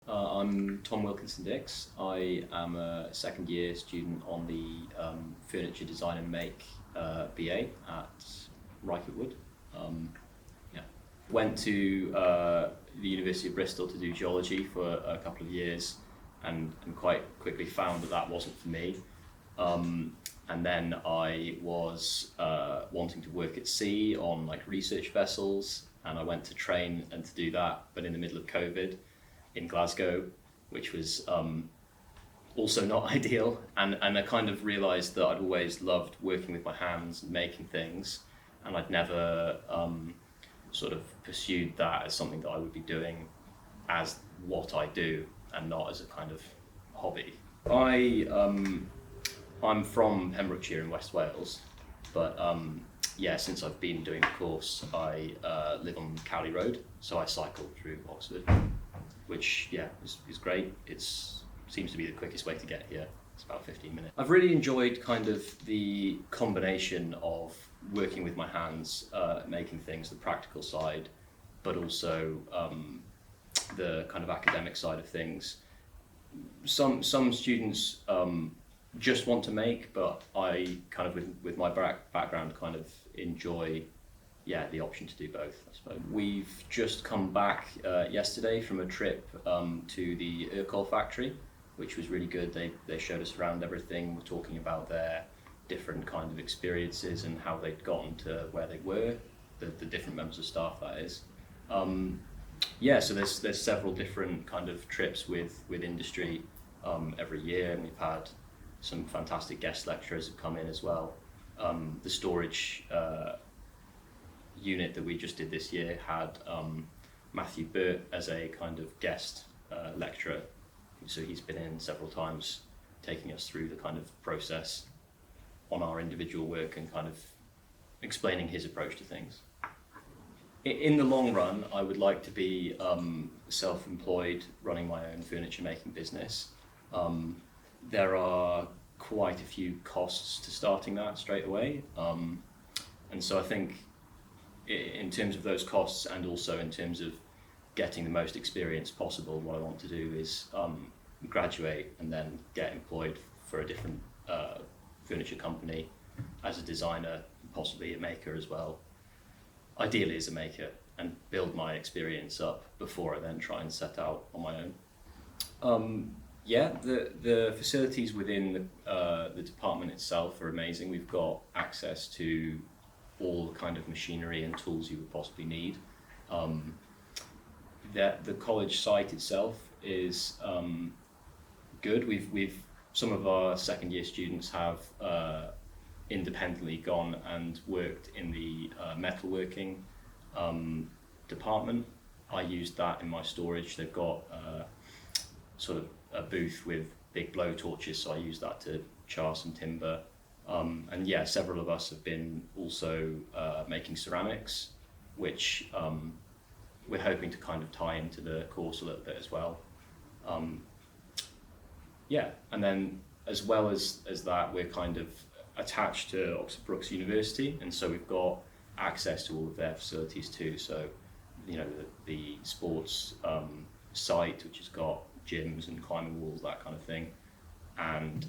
I'm Tom Wilkinson-Dix. I am a second year student on the Furniture Design and Make BA at Wood. Yeah. Went to the University of Bristol to do geology for a couple of years and quite quickly found that wasn't for me. And then I was wanting to work at sea on research vessels, and I went to train and to do that, but in the middle of COVID in Glasgow, which was also not ideal. And I kind of realised that I'd always loved working with my hands and making things, and I'd never sort of pursued that as something that I would be doing as what I do and not as a kind of hobby. I'm from Pembrokeshire in West Wales, but since I've been doing the course, I live on Cowley Road, so I cycle through Oxford, which is great. It seems to be the quickest way to get here. It's about 15 minutes. I've really enjoyed kind of the combination of working with my hands, making things, the practical side, but also the kind of academic side of things. Some students just want to make, but I kind of with my background kind of enjoy the option to do both, I suppose. We've just come back yesterday from a trip to the Urquhart factory, which was really good. They showed us around everything, were talking about their different kind of experiences and how they'd gotten to where they were, the different members of staff, that is. So there's several different kind of trips with industry every year, and we've had some fantastic guest lecturers have come in as well. The storage unit that we just did this year had Matthew Burt as a kind of guest lecturer, so he's been in several times taking us through the kind of process on our individual work and kind of explaining his approach to things. In the long run, I would like to be self-employed, running my own furniture making business. There are quite a few costs to starting that straight away, and so I think in terms of those costs and also in terms of getting the most experience possible, what I want to do is graduate and then get employed for a different furniture company as a designer, possibly a maker as well. Ideally as a maker, and build my experience up before I then try and set out on my own. The facilities within the department itself are amazing. We've got access to all the kind of machinery and tools you would possibly need. The college site itself is good. We've some of our second year students have independently gone and worked in the metalworking department. I used that in my storage. They've got sort of a booth with big blow torches, so I use that to char some timber. Several of us have been also making ceramics, which we're hoping to kind of tie into the course a little bit as well. And then as well as that, we're kind of attached to Oxford Brookes University, and so we've got access to all of their facilities too. So, the sports site, which has got gyms and climbing walls, that kind of thing, and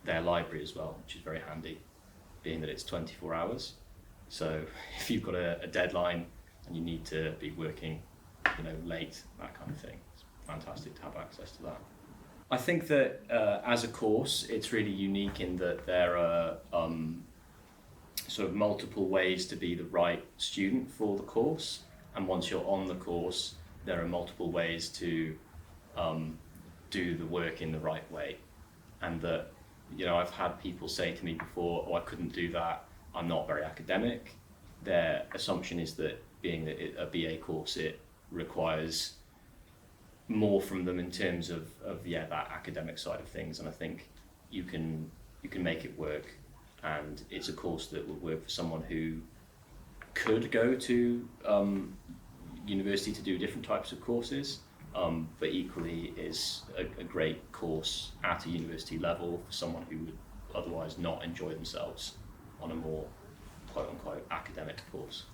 their library as well, which is very handy, being that it's 24 hours. So if you've got a deadline and you need to be working, late, that kind of thing, it's fantastic to have access to that. I think that as a course, it's really unique in that there are sort of multiple ways to be the right student for the course, and once you're on the course, there are multiple ways to do the work in the right way. And that, I've had people say to me before, "Oh, I couldn't do that, I'm not very academic." Their assumption is that being a BA course, it requires more from them in terms of that academic side of things, and I think you can make it work, and it's a course that would work for someone who could go to university to do different types of courses, but equally is a great course at a university level for someone who would otherwise not enjoy themselves on a more quote-unquote academic course.